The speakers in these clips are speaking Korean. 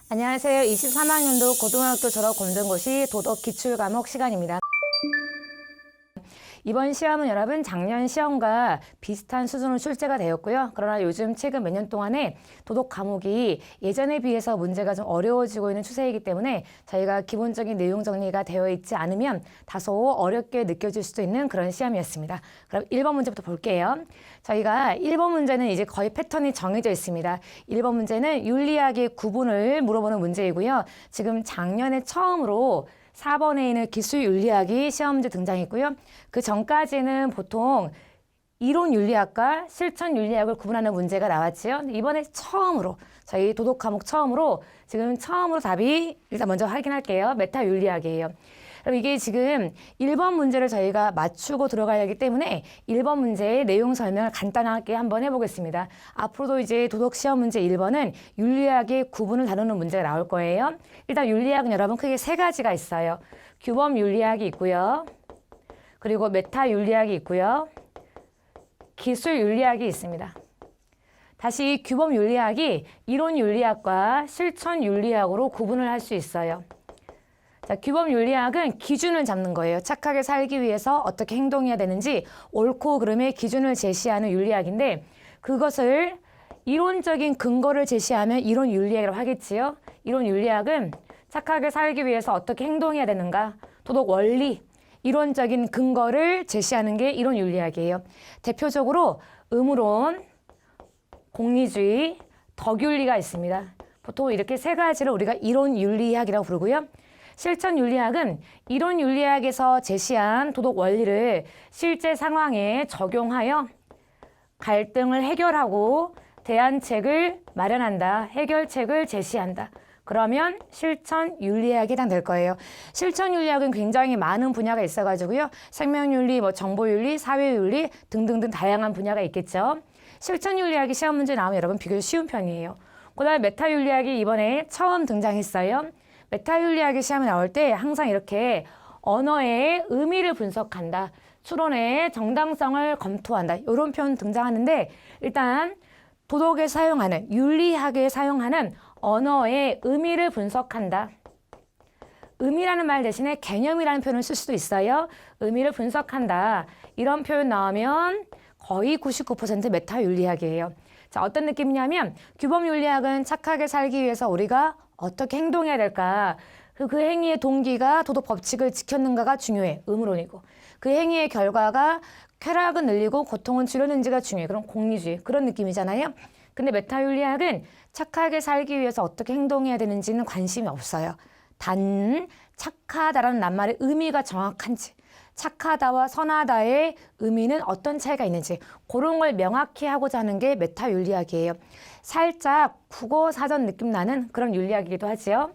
안녕하세요. 23학년도 고등학교 졸업 검정고시 도덕 기출과목 시간입니다. 이번 시험은 여러분 작년 시험과 비슷한 수준으로 출제가 되었고요. 그러나 요즘 최근 몇 년 동안에 도덕 과목이 예전에 비해서 문제가 좀 어려워지고 있는 추세이기 때문에 저희가 기본적인 내용 정리가 되어 있지 않으면 다소 어렵게 느껴질 수도 있는 그런 시험이었습니다. 그럼 1번 문제부터 볼게요. 저희가 1번 문제는 이제 거의 패턴이 정해져 있습니다. 1번 문제는 윤리학의 구분을 물어보는 문제이고요. 지금 작년에 처음으로 4번에 있는 기술윤리학이 시험 문제 등장했고요. 그 전까지는 보통 이론윤리학과 실천윤리학을 구분하는 문제가 나왔지요. 이번에 처음으로 저희 도덕 과목 처음으로 지금 처음으로 답이 일단 먼저 확인할게요. 메타윤리학이에요. 그럼 이게 지금 1번 문제를 저희가 맞추고 들어가야 하기 때문에 1번 문제의 내용 설명을 간단하게 한번 해보겠습니다. 앞으로도 이제 도덕 시험 문제 1번은 윤리학의 구분을 다루는 문제가 나올 거예요. 일단 윤리학은 여러분 크게 세 가지가 있어요. 규범 윤리학이 있고요. 그리고 메타 윤리학이 있고요. 기술 윤리학이 있습니다. 다시 규범 윤리학이 이론 윤리학과 실천 윤리학으로 구분을 할 수 있어요. 자, 규범 윤리학은 기준을 잡는 거예요. 착하게 살기 위해서 어떻게 행동해야 되는지 옳고 그름의 기준을 제시하는 윤리학인데 그것을 이론적인 근거를 제시하면 이론 윤리학이라고 하겠지요. 이론 윤리학은 착하게 살기 위해서 어떻게 행동해야 되는가, 도덕 원리, 이론적인 근거를 제시하는 게 이론 윤리학이에요. 대표적으로 의무론, 공리주의, 덕윤리가 있습니다. 보통 이렇게 세 가지를 우리가 이론 윤리학이라고 부르고요. 실천 윤리학은 이론 윤리학에서 제시한 도덕 원리를 실제 상황에 적용하여 갈등을 해결하고 대안책을 마련한다. 해결책을 제시한다. 그러면 실천 윤리학에 해당될 거예요. 실천 윤리학은 굉장히 많은 분야가 있어가지고요. 생명윤리, 정보윤리, 사회윤리 등등등 다양한 분야가 있겠죠. 실천 윤리학이 시험 문제 나오면 여러분 비교적 쉬운 편이에요. 그다음에 메타 윤리학이 이번에 처음 등장했어요. 메타윤리학의 시험에 나올 때 항상 이렇게 언어의 의미를 분석한다. 추론의 정당성을 검토한다. 이런 표현 등장하는데 일단 도덕에 사용하는, 윤리학에 사용하는 언어의 의미를 분석한다. 의미라는 말 대신에 개념이라는 표현을 쓸 수도 있어요. 의미를 분석한다. 이런 표현 나오면 거의 99% 메타윤리학이에요. 자, 어떤 느낌이냐면 규범윤리학은 착하게 살기 위해서 우리가 어떻게 행동해야 될까? 그 행위의 동기가 도덕 법칙을 지켰는가가 중요해. 의무론이고. 그 행위의 결과가 쾌락은 늘리고 고통은 줄였는지가 중요해. 그런 공리주의. 그런 느낌이잖아요. 근데 메타윤리학은 착하게 살기 위해서 어떻게 행동해야 되는지는 관심이 없어요. 단 착하다라는 낱말의 의미가 정확한지, 착하다와 선하다의 의미는 어떤 차이가 있는지 그런 걸 명확히 하고자 하는 게 메타윤리학이에요. 살짝 국어 사전 느낌 나는 그런 윤리학이기도 하지요.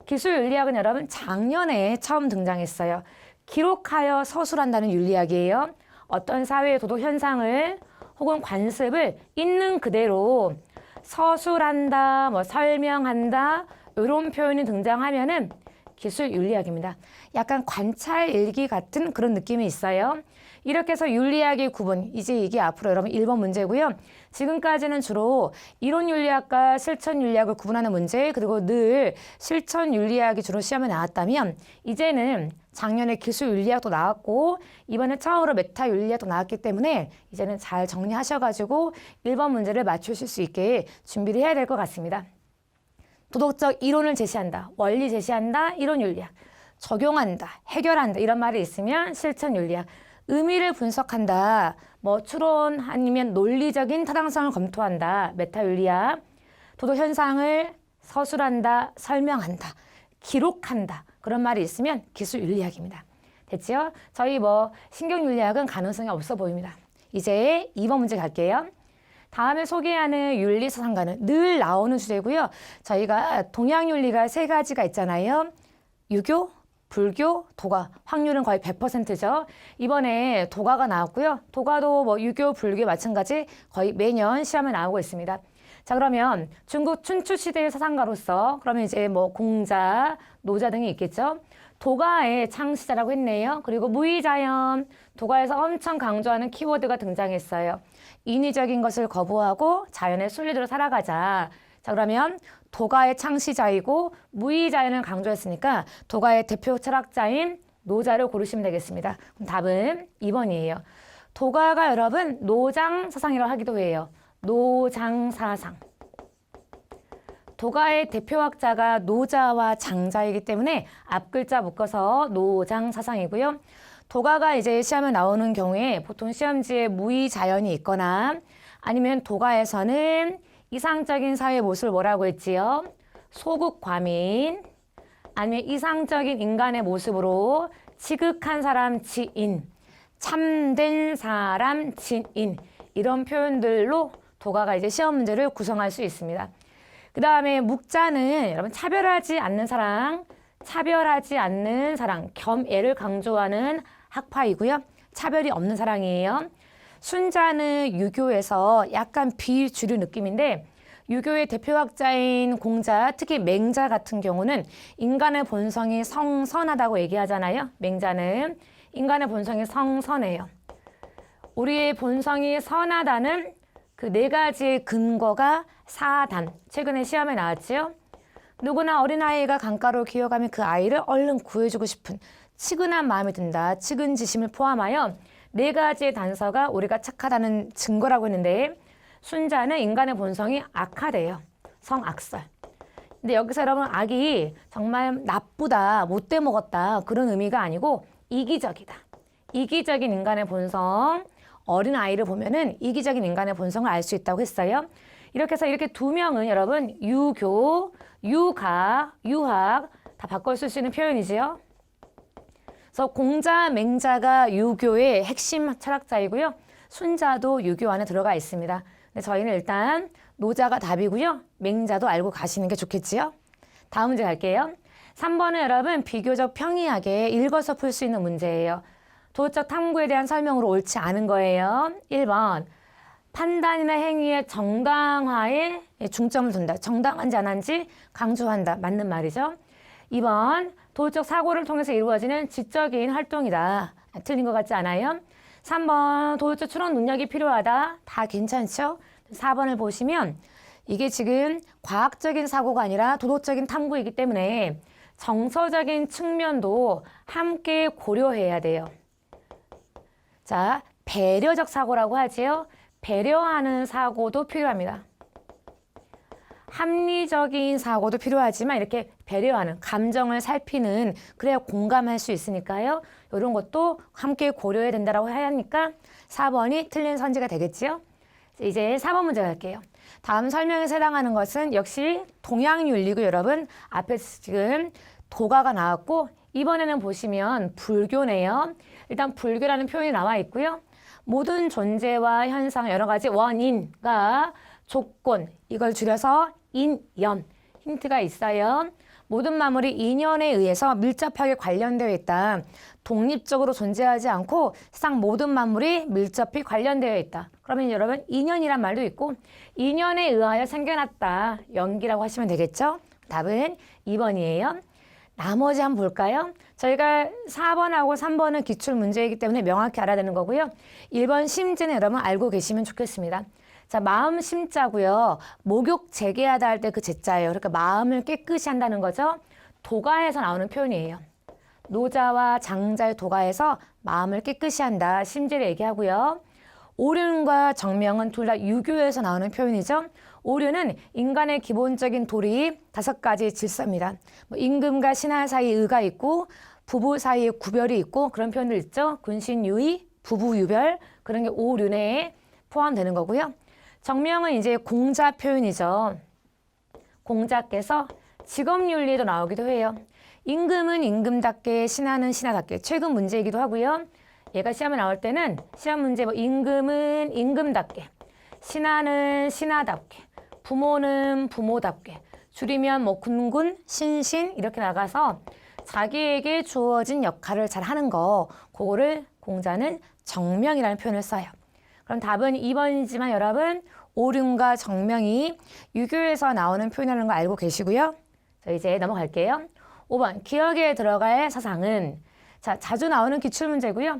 기술 윤리학은 여러분 작년에 처음 등장했어요. 기록하여 서술한다는 윤리학이에요. 어떤 사회의 도덕 현상을 혹은 관습을 있는 그대로 서술한다, 설명한다 이런 표현이 등장하면은 기술 윤리학입니다. 약간 관찰 일기 같은 그런 느낌이 있어요. 이렇게 해서 윤리학의 구분, 이제 이게 앞으로 여러분 1번 문제고요. 지금까지는 주로 이론 윤리학과 실천 윤리학을 구분하는 문제, 그리고 늘 실천 윤리학이 주로 시험에 나왔다면 이제는 작년에 기술 윤리학도 나왔고 이번에 처음으로 메타 윤리학도 나왔기 때문에 이제는 잘 정리하셔가지고 1번 문제를 맞추실 수 있게 준비를 해야 될 것 같습니다. 도덕적 이론을 제시한다, 원리 제시한다, 이론 윤리학, 적용한다, 해결한다 이런 말이 있으면 실천 윤리학, 의미를 분석한다, 추론 아니면 논리적인 타당성을 검토한다, 메타 윤리학, 도덕 현상을 서술한다, 설명한다, 기록한다 그런 말이 있으면 기술 윤리학입니다. 됐지요? 저희 신경 윤리학은 가능성이 없어 보입니다. 이제 2번 문제 갈게요. 다음에 소개하는 윤리사상가는 늘 나오는 주제고요. 저희가 동양윤리가 세 가지가 있잖아요. 유교, 불교, 도가. 확률은 거의 100%죠. 이번에 도가가 나왔고요. 도가도 유교, 불교 마찬가지 거의 매년 시험에 나오고 있습니다. 자, 그러면 중국 춘추시대의 사상가로서 그러면 이제 공자, 노자 등이 있겠죠. 도가의 창시자라고 했네요. 그리고 무의자연, 도가에서 엄청 강조하는 키워드가 등장했어요. 인위적인 것을 거부하고 자연의 순리대로 살아가자. 자, 그러면 도가의 창시자이고 무의자연을 강조했으니까 도가의 대표 철학자인 노자를 고르시면 되겠습니다. 그럼 답은 2번이에요. 도가가 여러분 노장사상이라고 하기도 해요. 노장사상. 도가의 대표학자가 노자와 장자이기 때문에 앞글자 묶어서 노장사상이고요. 도가가 이제 시험에 나오는 경우에 보통 시험지에 무의자연이 있거나 아니면 도가에서는 이상적인 사회 모습을 뭐라고 했지요? 소극과민, 아니면 이상적인 인간의 모습으로 지극한 사람 지인, 참된 사람 진인, 이런 표현들로 도가가 이제 시험 문제를 구성할 수 있습니다. 그 다음에 묵자는 여러분 차별하지 않는 사랑, 차별하지 않는 사랑, 겸애를 강조하는 학파이고요. 차별이 없는 사랑이에요. 순자는 유교에서 약간 비주류 느낌인데 유교의 대표학자인 공자, 특히 맹자 같은 경우는 인간의 본성이 성선하다고 얘기하잖아요. 맹자는 인간의 본성이 성선해요. 우리의 본성이 선하다는 그 네 가지의 근거가 사단. 최근에 시험에 나왔지요. 누구나 어린아이가 강가로 기어가면 그 아이를 얼른 구해주고 싶은 치근한 마음이 든다. 측은지심을 포함하여 네 가지의 단서가 우리가 착하다는 증거라고 했는데 순자는 인간의 본성이 악하대요. 성악설. 근데 여기서 여러분 악이 정말 나쁘다, 못돼 먹었다 그런 의미가 아니고 이기적이다. 이기적인 인간의 본성. 어린 아이를 보면은 이기적인 인간의 본성을 알 수 있다고 했어요. 이렇게 해서 이렇게 두 명은 여러분 유교, 유가, 유학 다 바꿔 쓸 수 있는 표현이지요. 그래서 공자, 맹자가 유교의 핵심 철학자이고요. 순자도 유교 안에 들어가 있습니다. 근데 저희는 일단 노자가 답이고요. 맹자도 알고 가시는 게 좋겠지요. 다음 문제 갈게요. 3번은 여러분 비교적 평이하게 읽어서 풀 수 있는 문제예요. 도덕적 탐구에 대한 설명으로 옳지 않은 거예요. 1번 판단이나 행위의 정당화에 중점을 둔다. 정당한지 안 한지 강조한다. 맞는 말이죠. 2번 도덕적 사고를 통해서 이루어지는 지적인 활동이다. 틀린 것 같지 않아요? 3번 도덕적 추론 능력이 필요하다. 다 괜찮죠? 4번을 보시면 이게 지금 과학적인 사고가 아니라 도덕적인 탐구이기 때문에 정서적인 측면도 함께 고려해야 돼요. 자, 배려적 사고라고 하지요. 배려하는 사고도 필요합니다. 합리적인 사고도 필요하지만 이렇게 배려하는, 감정을 살피는, 그래야 공감할 수 있으니까요. 이런 것도 함께 고려해야 된다고 하니까 4번이 틀린 선지가 되겠지요. 이제 4번 문제 갈게요. 다음 설명에서 해당하는 것은 역시 동양윤리고 여러분 앞에 지금 도가가 나왔고 이번에는 보시면 불교네요. 일단 불교라는 표현이 나와 있고요. 모든 존재와 현상 여러 가지 원인과 조건 이걸 줄여서 인연 힌트가 있어요. 모든 만물이 인연에 의해서 밀접하게 관련되어 있다. 독립적으로 존재하지 않고 세상 모든 만물이 밀접히 관련되어 있다. 그러면 여러분 인연이란 말도 있고 인연에 의하여 생겨났다. 연기라고 하시면 되겠죠? 답은 2번이에요. 나머지 한번 볼까요? 저희가 4번하고 3번은 기출문제이기 때문에 명확히 알아야 되는 거고요. 1번 심지는 여러분 알고 계시면 좋겠습니다. 자, 마음 심자고요. 목욕 재개하다 할 때 그 재자예요. 그러니까 마음을 깨끗이 한다는 거죠. 도가에서 나오는 표현이에요. 노자와 장자의 도가에서 마음을 깨끗이 한다. 심지를 얘기하고요. 오륜과 정명은 둘 다 유교에서 나오는 표현이죠. 오륜은 인간의 기본적인 도리 5가지 질서입니다. 뭐 임금과 신하 사이 의가 있고 부부 사이에 구별이 있고 그런 표현들 있죠. 군신유의, 부부유별 그런 게 오륜에 포함되는 거고요. 정명은 이제 공자 표현이죠. 공자께서 직업윤리도 나오기도 해요. 임금은 임금답게 신하는 신하답게 최근 문제이기도 하고요. 얘가 시험에 나올 때는 시험 문제 뭐 임금은 임금답게 신하는 신하답게 부모는 부모답게 줄이면 뭐 군군 신신 이렇게 나가서 자기에게 주어진 역할을 잘 하는 거 그거를 공자는 정명이라는 표현을 써요. 그럼 답은 2번이지만 여러분 오륜과 정명이 유교에서 나오는 표현이라는 거 알고 계시고요. 자, 이제 넘어갈게요. 5번 기억에 들어갈 사상은 자, 자주 나오는 기출문제고요.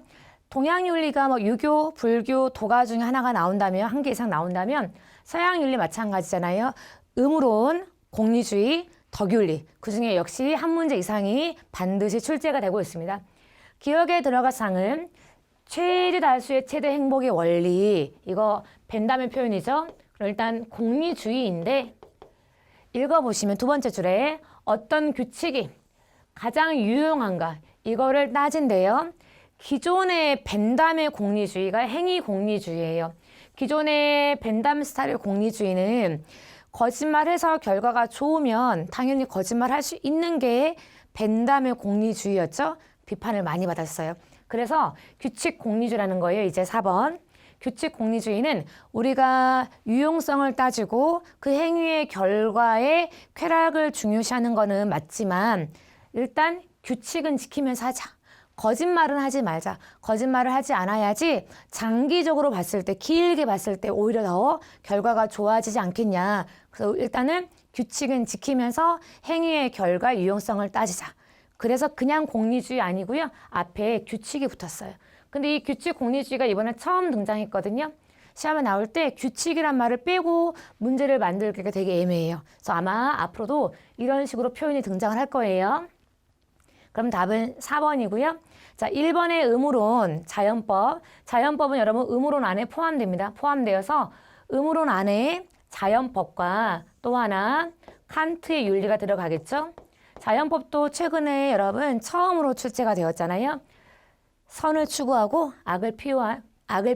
동양윤리가 뭐 유교, 불교, 도가 중에 하나가 나온다면 한 개 이상 나온다면 서양윤리 마찬가지잖아요. 음으론, 공리주의, 덕윤리. 그중에 역시 한 문제 이상이 반드시 출제가 되고 있습니다. 기억에 들어갈 사항은 최대 다수의 최대 행복의 원리. 이거 벤담의 표현이죠. 그럼 일단 공리주의인데 읽어보시면 두 번째 줄에 어떤 규칙이 가장 유용한가 이거를 따진대요. 기존의 벤담의 공리주의가 행위 공리주의예요. 기존의 벤담 스타일의 공리주의는 거짓말해서 결과가 좋으면 당연히 거짓말할 수 있는 게 벤담의 공리주의였죠. 비판을 많이 받았어요. 그래서 규칙 공리주의라는 거예요. 이제 4번. 규칙 공리주의는 우리가 유용성을 따지고 그 행위의 결과의 쾌락을 중요시하는 거는 맞지만 일단 규칙은 지키면서 하자. 거짓말은 하지 말자. 거짓말을 하지 않아야지 장기적으로 봤을 때, 길게 봤을 때 오히려 더 결과가 좋아지지 않겠냐. 그래서 일단은 규칙은 지키면서 행위의 결과 유용성을 따지자. 그래서 그냥 공리주의 아니고요. 앞에 규칙이 붙었어요. 근데 이 규칙 공리주의가 이번에 처음 등장했거든요. 시험에 나올 때 규칙이란 말을 빼고 문제를 만들기가 되게 애매해요. 그래서 아마 앞으로도 이런 식으로 표현이 등장을 할 거예요. 그럼 답은 4번이고요. 자, 1번의 의무론, 자연법. 자연법은 여러분 의무론 안에 포함됩니다. 포함되어서 의무론 안에 자연법과 또 하나 칸트의 윤리가 들어가겠죠. 자연법도 최근에 여러분 처음으로 출제가 되었잖아요. 선을 추구하고 악을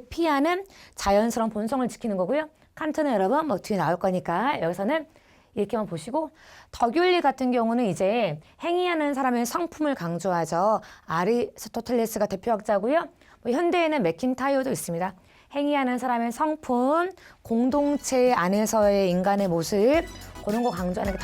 피하는 자연스러운 본성을 지키는 거고요. 칸트는 여러분 뭐 뒤에 나올 거니까 여기서는 이렇게만 보시고 덕윤리 같은 경우는 이제 행위하는 사람의 성품을 강조하죠. 아리스토텔레스가 대표학자고요. 뭐 현대에는 맥킨타이어도 있습니다. 행위하는 사람의 성품, 공동체 안에서의 인간의 모습 그런 거 강조하는 게